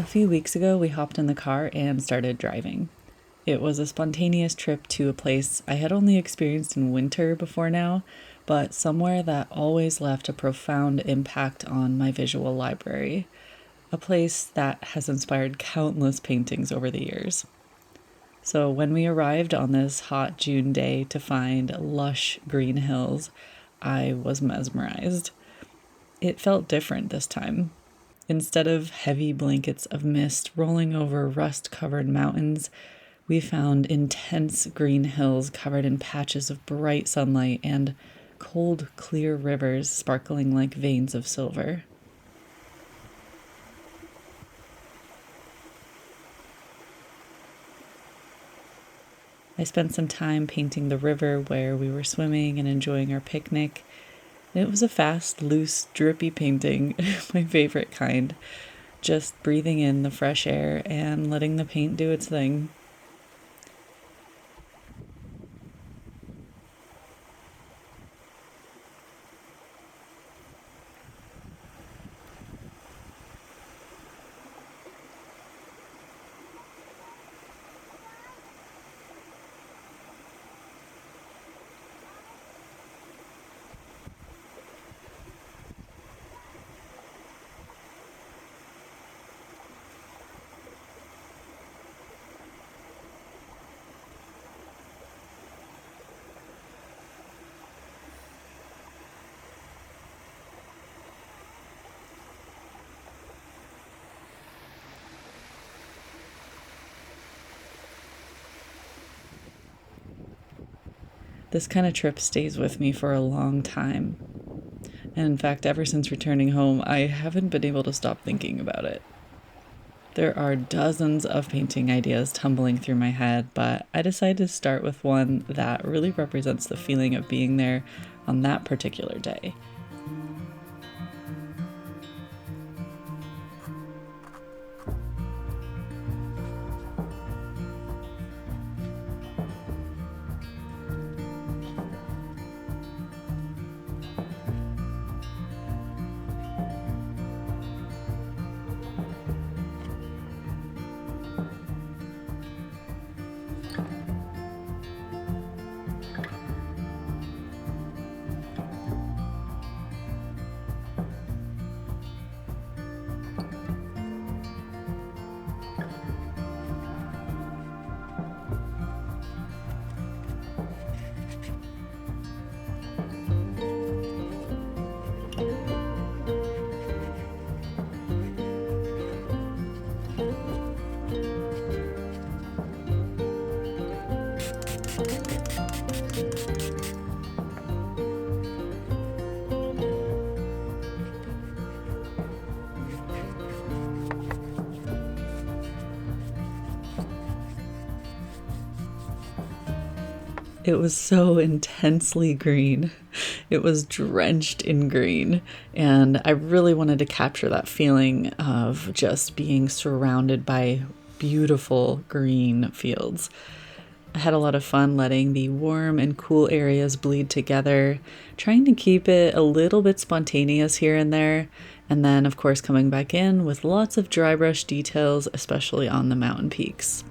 A few weeks ago, we hopped in the car and started driving. It was a spontaneous trip to a place I had only experienced in winter before now, but somewhere that always left a profound impact on my visual library. A place that has inspired countless paintings over the years. So, when we arrived on this hot June day to find lush green hills, I was mesmerized. It felt different this time. Instead of heavy blankets of mist rolling over rust covered mountains, we found intense green hills covered in patches of bright sunlight and cold, clear rivers sparkling like veins of silver. I spent some time painting the river where we were swimming and enjoying our picnic. It was a fast, loose, drippy painting, my favorite kind. Just breathing in the fresh air and letting the paint do its thing. This kind of trip stays with me for a long time. And in fact, ever since returning home, I haven't been able to stop thinking about it. There are dozens of painting ideas tumbling through my head, but I decided to start with one that really represents the feeling of being there on that particular day. It was so intensely green. It was drenched in green. And I really wanted to capture that feeling of just being surrounded by beautiful green fields. I had a lot of fun letting the warm and cool areas bleed together, trying to keep it a little bit spontaneous here and there, and then, of course, coming back in with lots of dry brush details, especially on the mountain peaks.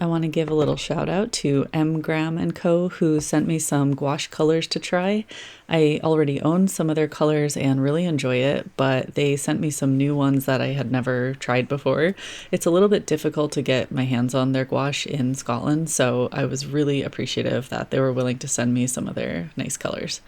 I want to give a little shout out to M. Graham and Co., who sent me some gouache colors to try. I already own some of their colors and really enjoy it, but they sent me some new ones that I had never tried before. It's a little bit difficult to get my hands on their gouache in Scotland, so I was really appreciative that they were willing to send me some of their nice colors.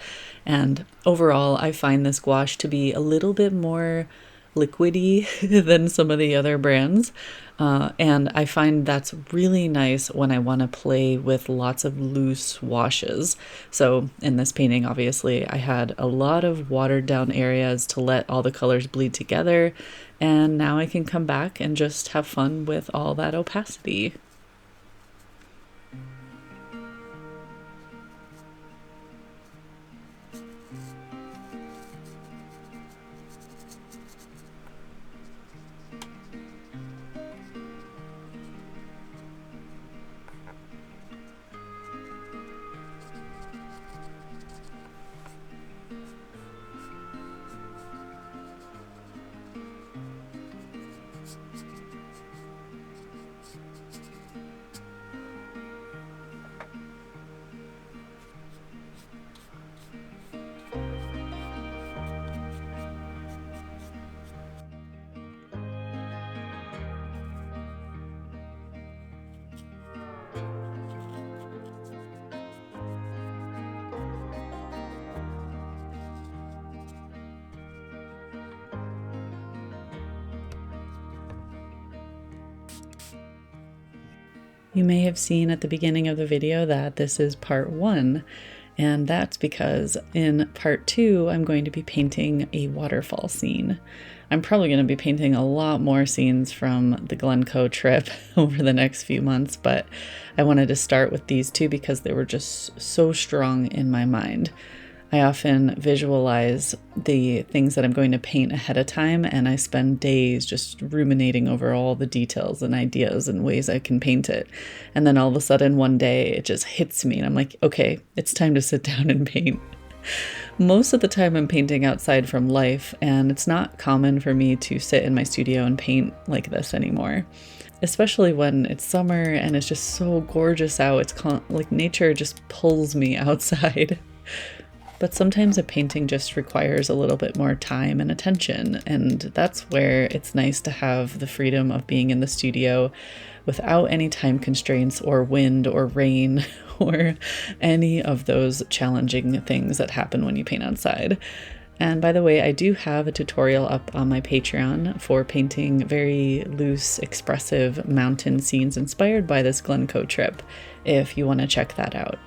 And overall, I find this gouache to be a little bit more liquidy than some of the other brands. And I find that's really nice when I want to play with lots of loose washes. So in this painting, obviously, I had a lot of watered down areas to let all the colors bleed together. And now I can come back and just have fun with all that opacity. You may have seen at the beginning of the video that this is part 1, and that's because in part 2 I'm going to be painting a waterfall scene. I'm probably going to be painting a lot more scenes from the Glencoe trip over the next few months, but I wanted to start with these two because they were just so strong in my mind. I often visualize the things that I'm going to paint ahead of time, and I spend days just ruminating over all the details and ideas and ways I can paint it. And then all of a sudden one day it just hits me and I'm like, okay, it's time to sit down and paint. Most of the time I'm painting outside from life, and it's not common for me to sit in my studio and paint like this anymore. Especially when it's summer and it's just so gorgeous out. It's like nature just pulls me outside. But sometimes a painting just requires a little bit more time and attention, and that's where it's nice to have the freedom of being in the studio without any time constraints or wind or rain or any of those challenging things that happen when you paint outside. And by the way, I do have a tutorial up on my Patreon for painting very loose, expressive mountain scenes inspired by this Glencoe trip, if you want to check that out.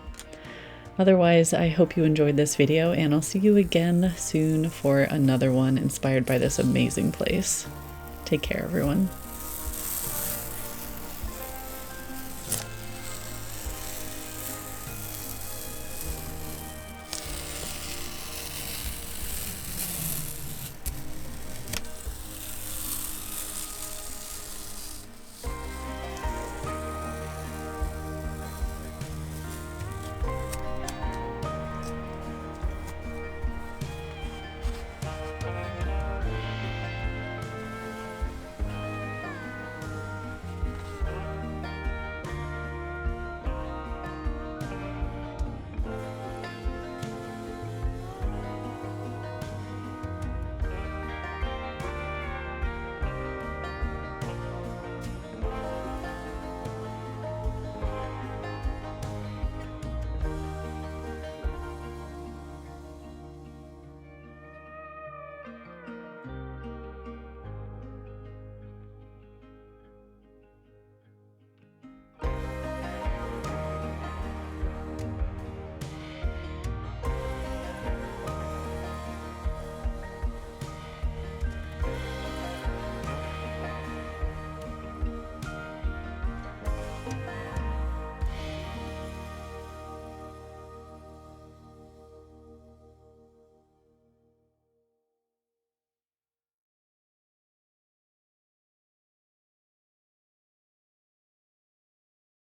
Otherwise, I hope you enjoyed this video, and I'll see you again soon for another one inspired by this amazing place. Take care, everyone.